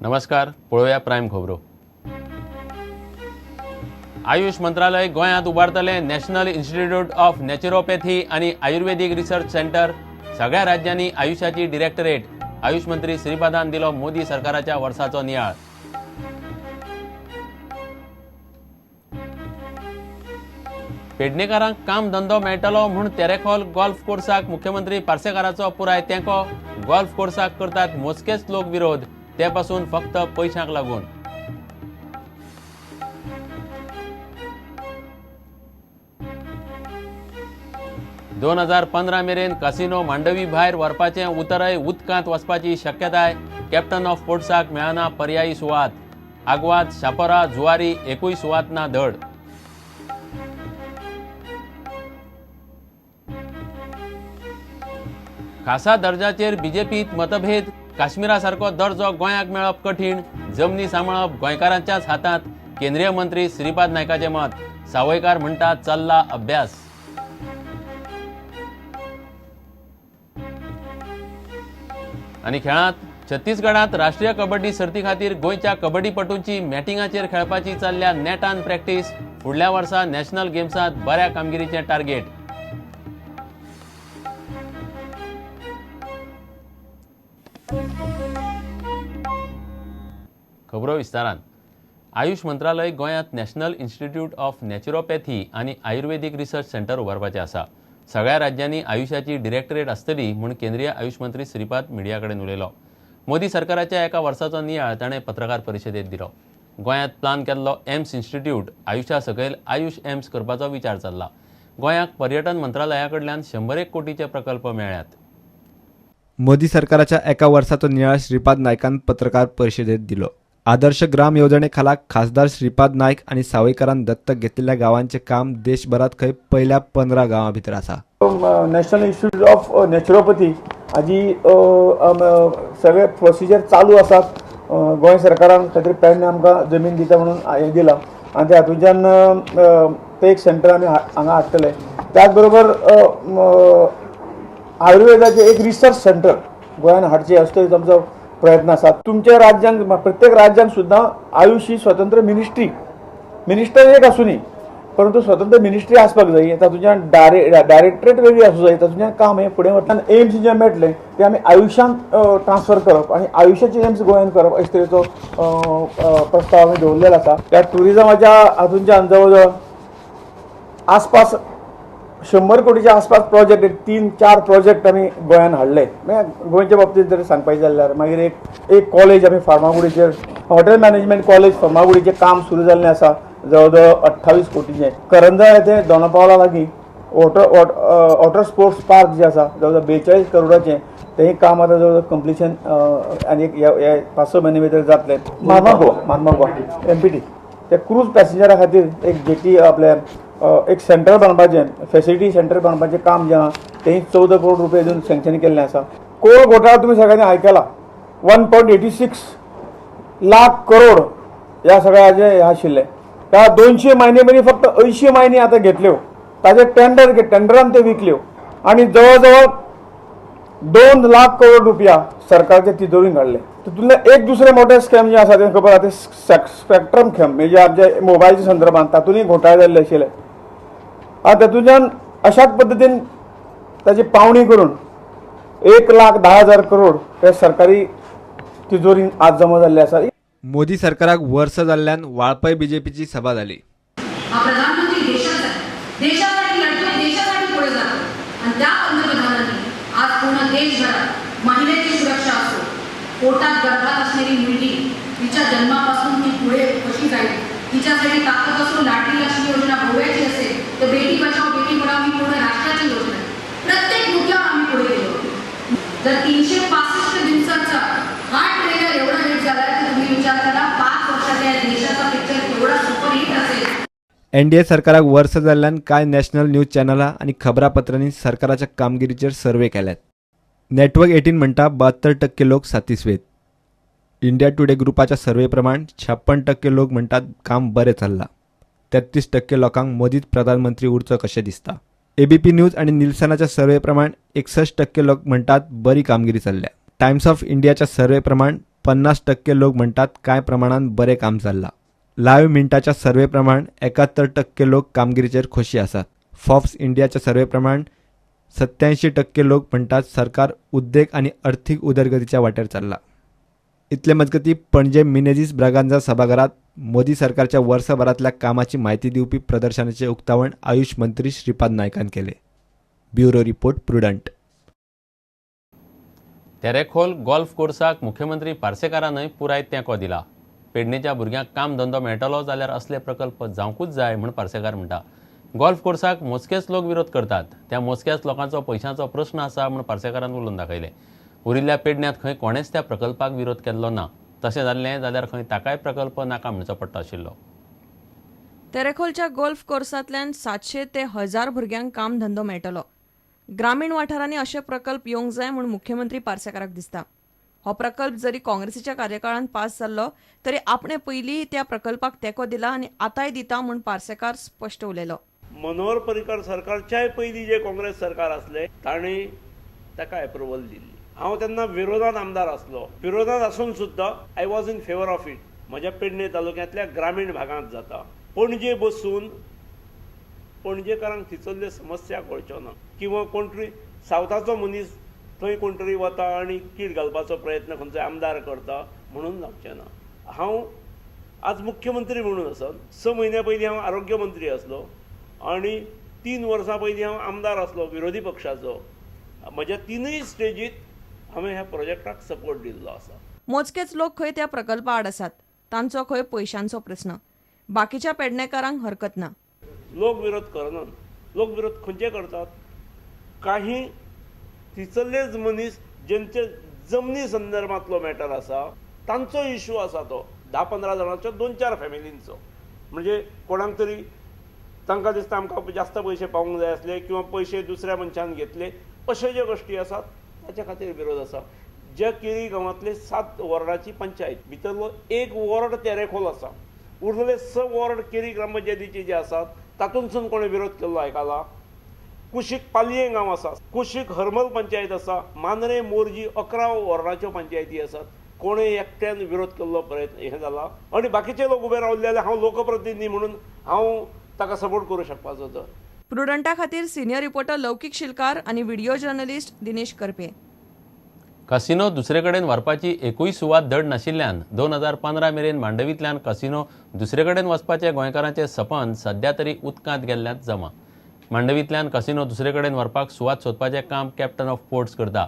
नमस्कार, पळोवया प्रायम खबरो। आयुष मंत्रालय गोंयांत उबारतले नॅशनल इन्स्टिट्यूट ऑफ नॅचरोपॅथी आनी आयुर्वेदिक रिसर्च सेंटर। सगळ्या राज्यांनी आयुषाची डिरेक्टरेट आयुष मंत्री श्रीपादान दिलो मोदी सरकाराच्या वर्साचो नियाळ। पेडणेकारांक काम धंदो मेळटलो म्हूण तेरेखोल गोल्फ कोर्साक मुख्यमंत्री पार्सेकाराचो पुराय तेंको। गोल्फ कोर्साक करतात मोजकेच लोक विरोध, ते पासून फक्त पैशांक लागून। दोन 2015 मेरेन कासिनो मांडवी भायर व्हरपाचें उतरय उदकांत वचपाची शक्यताय। कॅप्टन ऑफ पोर्ट्साक मेळना पर्यायी सुवात। आग्वाद, शापोरा, जुवारी एकूय सुवात ना धड। खासा दर्जाचेर बीजेपीत मतभेद। काश्मीरासारको दर्जो गोंयाक मेळप कठीण। जमनी सांबाळप गोंयकारांच्याच हातांत, केंद्रीय मंत्री श्रीपाद नायकाचे मत। सावयकार म्हणटात चल्ला अभ्यास। आनी खेळांत छत्तीसगडात राष्ट्रीय कबड्डी सर्ती खातीर गोंयच्या कबड्डीपटूंची मॅटिंगाचेर खेळपाची चल्ल्या नेटान प्रॅक्टीस। फुडल्या वर्सा नॅशनल गेम्सांत बऱ्या कामगिरीचें टार्गेट। खबरो विस्तारान। आयुष मंत्रालय गोंयांत नॅशनल इन्स्टिट्यूट ऑफ नॅचरोपॅथी आनी आयुर्वेदिक रिसर्च सेंटर उबारपाचें आसा। सगळ्या राज्यांनी आयुषाची डिरेक्टरेट आसतली म्हूण केंद्रीय आयुष मंत्री श्रीपाद मिडिया कडेन उलयलो। मोदी सरकाराच्या एका वर्साचो नियाळ ताणें पत्रकार परिशदेंत दिलो। गोंयांत प्लान केल्लो एम्स इन्स्टिट्यूट आयुषा सकयल आयुष एम्स करपाचो विचार चल्ला। गोंयांक पर्यटन मंत्रालया कडल्यान 101 कोटीचे प्रकल्प मेळ्ळ्यात। मोदी सरकाराच्या एका वर्साचो नियाळ श्रीपाद नायकान पत्रकार परिशदेंत दिलो। आदर्श ग्राम योजने खाला खासदार श्रीपाद नायक आणि सावयकारान दत्तक घेतलेल्या गावांचे काम देशभरात खंय पहिल्या 15 गावां भितर आसा। नॅशनल इन्स्टिट्यूट ऑफ नॅचरोपॅथी हाजी सगळे प्रोसिजर चालू आसात। गोंय सरकारान खंय पेडणे आमकां जमीन दिता म्हणून हें दिलां आनी त्या हातूंतल्यान ते एक सेंटर आमी हांगा हाडटले। त्याच बरोबर आयुर्वेदाचे एक रिसर्च सेंटर गोंयान हाडचे असतो आमचो प्रयत्न आसा। तुमच्या राज्यांक प्रत्येक राज्यांक सुद्दां आयुष ही स्वतंत्र मिनिस्टर एक आसूनी, परंतु स्वतंत्र मिनिस्ट्री आसपाक जाय। तातूंतल्यान डायरेक्टरेट वेगळी आसूं जाय। तातूंतल्यान काम हें फुडें वतल्यान एम्स जे मेळटले ते आमी आयुशांत ट्रान्सफर करप आनी आयुशाचे एम्स गोंयांत करप अशे तरेचो प्रस्ताव आमी दवरलेलो आसा। त्या टुरिजमाच्या हातूंतल्यान जवळ जवळ आसपास 100 कोटीच्या आसपास प्रोजेक्ट 3-4 प्रोजेक्ट आमी गोंयान हाडले। गोंयच्या बाबतींत जर सांगपाचें जाल्यार मागीर एक कॉलेज आमी फार्मागुडीचेर हॉटेल मॅनेजमेंट कॉलेज फार्मागुडीचें काम सुरू जाल्लें आसा जवळ जवळ 28 कोटीचें। करंजा येथे दोनापावला लागीं वॉटर स्पोर्ट्स पार्क जे आसा जवळ जवळ 42 करोडाचें तें काम आतां जवळ जवळ कंप्लिशन आनी 5-6 म्हयने भितर जातलें। मार्मागोवा MPT ते क्रूज पॅसेंजरा खातीर एक जेटी आपल्या एक सेंटर बांदपाचें फॅसिलिटी सेंटर बांदपाचें काम जें आहा तें 14 करोड रुपया दिवन सँक्शन केल्लें आसा। कोळ घोटाळा तुमी सगळ्यांनी आयकला, 1.86 लाख करोड ह्या सगळ्याचे हे आशिल्ले। त्या 200 महिने मदीं फक्त 80 महिने आतां घेतल्यो, ताजे टेंडरान ते विकल्यो आनी जवळ जवळ 2 लाख करोड रुपया सरकारचे तिजोरीन काडले। तितूंतले एक दुसरे मोठे स्कॅम जे आसा ते खबर आहा ते स्पेक्ट्रम स्कॅम म्हणजे आमचे मोबायलच्या संदर्भात तातूंतय घोटाळे जाल्ले आशिल्ले। आनी तातूंतल्यान अशाच पद्दतीन ताची पावणी करून 1,10,000 करोड हे सरकारी तिजोरीन आज जमा जाल्ले आसा। मोदी सरकाराक वर्स जाल्ल्यान वाळपय बीजेपीची सभा जाली। प्रधानमंत्री देशासाठी लढतो, देशासाठी पुढे जातो आणि त्या पंतप्रधानांनी आज पूर्ण देशभरात महिलेची सुरक्षा असो, पोटात गर्भात असलेली मुलगी तिच्या जन्मापासून ती पुढे कशी जाईल तिच्यासाठी ताकद असो, लाडली लक्ष्मी योजना गोव्याची असेल तर बेटी बचाव बेटी पढाव ही पूर्ण राष्ट्राची योजना आहे। प्रत्येक मुद्द्यावर आम्ही पुढे गेलो। जर 365 दिवसांचा हा ट्रेलर एवढा हिट झाला तर तुम्ही विचार करा 5 वर्षाच्या देशाचा पिक्चर एवढा सुपरहिट असेल। NDA सरकाराक वर्स जाल्ल्यान कांय नॅशनल न्यूज चॅनलां आनी खबरापत्रांनी सरकाराच्या कामगिरीचेर सर्वे केल्यात। नेटवर्क 18 म्हणटा 72% लोक सातिस्वेत। इंडिया टुडे ग्रुपाच्या सर्वे प्रमाण 56% लोक म्हणटात काम बरें चल्लां। 33% लोकांक मोदीच प्रधानमंत्री उरचो कशें दिसता। एबीपी न्यूज आणि निल्सनाच्या सर्वे प्रमाण 61% लोक म्हणतात बरी कामगिरी चालल्या। टाइम्स ऑफ इंडियाच्या सर्वे प्रमाण 50% लोक म्हणतात काय प्रमाणात बरे काम चल्लां. लाईव्ह मिंटाच्या सर्वे प्रमाण 71% लोक कामगिरीचेर खोशी आसात. फॉर्ब्स इंडियाच्या सर्वे प्रमाण 87% लोक म्हणटात सरकार उद्देग आनी अर्थीक उदरगतीच्या वाटेर चल्ला. इतले मजगतीं पणजे मिनेझीस ब्रागांझा सभाघरात मोदी सरकारच्या वर्सभरांतल्या कामाची म्हायती दिवपी प्रदर्शनाचे उक्तावण आयुष मंत्री श्रीपाद नायकान केले. Bureau report Prudent. Terekhol golf कोर्साक मुख्यमंत्री पार्सेकारानय पुराय तेंको दिला. पेडणेच्या भुरग्यांक काम धंदो मेळटलो जाल्यार असले प्रकल्प जावंकूच जाय म्हूण पार्सेकार म्हणटा. गोल्फ कोर्साक मोजकेच लोक विरोध करतात. त्या मोजक्याच लोकांचो पयशांचो प्रश्न आसा म्हूण पार्सेकारान उलोवन दाखयले. उरिल्ल्या पेडण्यांत खंय कोणेच त्या प्रकल्पाक विरोध केल्लो ना. तशें जाल्लें जाल्यार खंय ताकाय प्रकल्प नाका म्हणचो पडटा आशिल्लो. तेरेखोलच्या गोल्फ कोर्सांतल्यान 700 ते 1000 भुरग्यांक काम धंदो मेळटलो. ग्रामीण वाठारांनी अशे प्रकल्प येवंक जाय म्हूण मुख्यमंत्री पार्सेकाराक दिसता. हो प्रकल्प जरी काँग्रेसीच्या कार्यकाळांत पास जाल्लो तरी आपणे पयलीं त्या प्रकल्पाक तेंको दिला आनी आतांय दिता म्हूण पार्सेकार स्पश्ट उलयलो. मनोहर पर्रीकर सरकारच्याय पयलीं जे काँग्रेस सरकार आसले तांणी ताका एप्रुवल दिल्ली. हांव तेन्ना विरोधात आमदार आसलो. विरोधात आसून सुद्दां I was in favour of it. म्हज्या पेडणे तालुक्यांतल्या ग्रामीण भागांत जाता. पणजे बसून पणजेकारांक थिचल्ल्यो समस्या कळच्यो ना किंवा कोण तरी सावथाचो मनीस थंय कोण तरी वता आनी कीड घालपाचो प्रयत्न खंयचो आमदार करता म्हणून जावचें ना. हांव आज मुख्यमंत्री म्हणून आसात 6 म्हयन्या पयलीं हांव आरोग्य मंत्री आसलो आनी 3 वर्सां पयलीं हांव आमदार आसलो विरोधी पक्षाचो. म्हज्या 3य स्टेजीत हांवें ह्या प्रोजेक्टाक सपोर्ट दिल्लो आसा. मोजकेच लोक खंय त्या प्रकल्पा आड आसात. तांचो खंय पयशांचो प्रस्न. बाकीच्या पेडणेकारांक हरकत ना. लोक विरोध करनात. लोक विरोध खंयचे करतात? काही थिचल्लेच मनीस जेंचे जमनी संदर्भांतलो मॅटर आसा तांचो इश्यू आसा तो 10-15 जाणांचो 2-4 फॅमिलींचो. म्हणजे कोणाक तरी तांकां दिसता आमकां जास्त पयशे पावूंक जाय आसले किंवा पयशे दुसऱ्या मनशान घेतले अशे ज्यो गोश्टी आसात ताच्या खातीर विरोध आसा. ज्या केरी गांवांतले 7 वॉर्डाची पंचायत भितरलो 1 वॉर्ड तेरेखोल आसा. उरलेले 6 वॉर्ड केरी ग्रामपंचायतीचे जे आसात तातूंतसून कोणें विरोध केल्लो आयकला. कुशीक पालये गांव आसा. कुशीक हरमल पंचायत आसा. मांद्रे मोरजी 11 वॉर्डाच्यो पंचायती आसात. कोणें एकट्यान विरोध केल्लो प्रयत्न हें जाला आनी बाकीचे लोक उबे रावले जाल्यार हांव लोकप्रतिनिधी म्हणून हांव ताका सपोर्ट करूं शकपाचो. तर प्रुडंटा खातीर सिनियर रिपोर्टर लौकीक शिलकार आनी video journalist Dinesh Karpe. Casino दुसरे कडेन व्हरपाची एकूय सुवात धड नाशिल्ल्यान 2015 मेरेन मांडवींतल्यान कसिनो दुसरे कडेन वचपाचें गोंयकारांचें सपन सध्या तरी उदकांत गेल्ल्यात जमा. मांडवींतल्यान कसिनो दुसरे कडेन व्हरपाक सुवात सोदपाचें काम कॅप्टन ऑफ पोर्ट्स करता.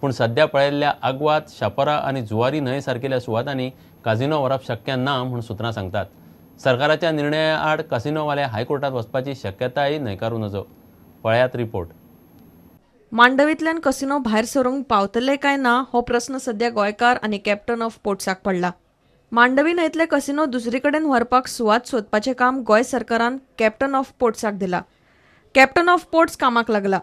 पूण सध्या पळयल्ल्या आग्वाद, शापोरा आनी जुवारी न्हंय सारकिल्या सुवातांनी काजिनो व्हरप शक्य ना म्हूण सुत्रां सांगतात. सरकाराच्या निर्णया आड कसिनोवाले हायकोर्टात वचपाची शक्यताय न्हयकारू नजो. पळयात रिपोर्ट. मांडवींतल्यान कसिनो भायर सरूंक पावतले काय ना हो प्रस्न सध्या गोंयकार आनी कॅप्टन ऑफ पोर्ट्साक पडला. मांडवी न्हंयतले कसिनो दुसरे कडेन व्हरपाक सुवात सोदपाचें काम गोंय सरकारान कॅप्टन ऑफ पोर्ट्साक दिला. कॅप्टन ऑफ पोर्ट्स कामाक लागला.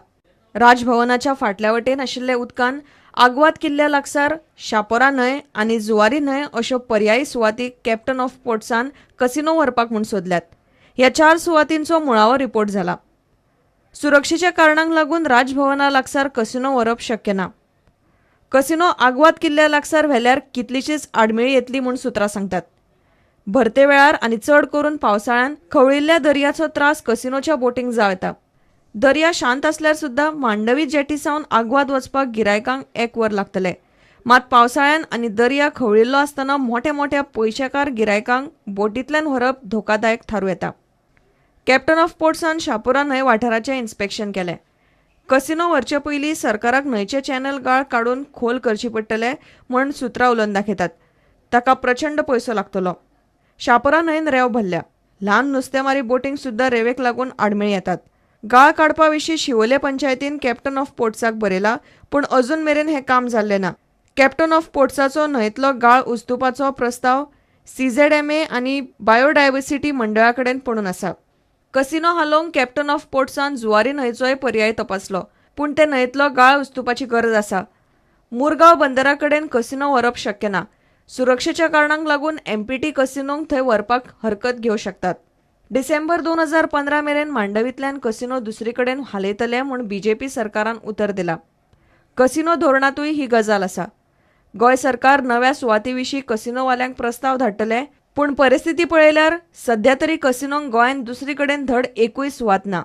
राजभवनाच्या फाटल्या वटेन आशिल्ले उदकान आग्वाद किल्ल्या लागसार शापोरा न्हंय आनी जुवारी न्हंय अश्यो पर्यायी सुवाती कॅप्टन ऑफ पोर्ट्सान कसिनो व्हरपाक म्हूण सोदल्यात. ह्या 4 सुवातींचो मुळावो रिपोर्ट जाला. सुरक्षेच्या कारणांक लागून राजभवना लागसार कसिनो व्हरप शक्य ना. कसिनो आग्वाद किल्ल्या लागसार व्हेल्यार कितलीशीच आडमेळी येतली म्हूण सुत्रां सांगतात. भरते वेळार आनी चड करून पावसाळ्यान खवळिल्ल्या दर्याचो त्रास कसिनोच्या बोटींक जाव येता. दर्या शांत आसल्यार सुद्दां मांडवी जेटी सावन आग्वाद वचपाक गिरायकांक 1 वर लागतले. मात पावसाळ्यान आनी दर्या खवळिल्लो आसतना मोठ्या मोठ्या पयशेकार गिरायकांक बोटींतल्यान व्हरप धोकादायक थारूं येता. कॅप्टन ऑफ पोर्ट्सान शापोरा न्हंय वाठाराचें इन्स्पेक्शन केलें. कसिनो व्हरचे पयलीं सरकाराक न्हंयचे चॅनल गाळ काडून खोल करची पडटले म्हूण सुत्रां उलोवन दाखयतात. ताका प्रचंड पयसो लागतलो. शापोरा न्हंयन रेंव भरल्या. ल्हान नुस्तेमारी बोटींक सुद्दां रेंवेक लागून आडमेळी येतात. गाळ काडपा विशीं शिवोले पंचायतीन कॅप्टन ऑफ पोर्ट्साक बरयला पूण अजून मेरेन हें काम जाल्लें ना. कॅप्टन ऑफ पोर्ट्साचो न्हंयतलो गाळ उस्तुपाचो प्रस्ताव CZMA आनी बायोडायवर्सिटी मंडळा कडेन पडून आसा. कसिनो हालोवंक कॅप्टन ऑफ पोर्ट्सान जुवारी न्हंयचोय पर्याय तपासलो पूण ते न्हंयतलो गाळ उस्तुपाची गरज आसा. मुरगांव बंदरा कडेन कसिनो व्हरप शक्य ना. सुरक्षेच्या कारणांक लागून MPT कसिनोंक थंय व्हरपाक हरकत घेवं शकतात. डिसेंबर 2015 मेरेन मांडवींतल्यान कसिनो दुसरे कडेन हालयतले म्हूण BJP सरकारान उतर दिला. कसिनो धोरणांतूय ही गजाल आसा. गोंय सरकार नव्या सुवाती कसिनोवाल्यांक प्रस्ताव धाडटले, पूण परिस्थिती पळयल्यार सध्या तरी कसिनोंक गोंयांत दुसरी कडेन धड एकूय सुवात ना.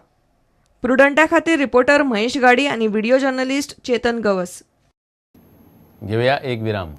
प्रुडंटा खातीर रिपोर्टर महेश गाडी आनी व्हिडिओ जर्नलिस्ट चेतन गवस. घेऊया एक विराम.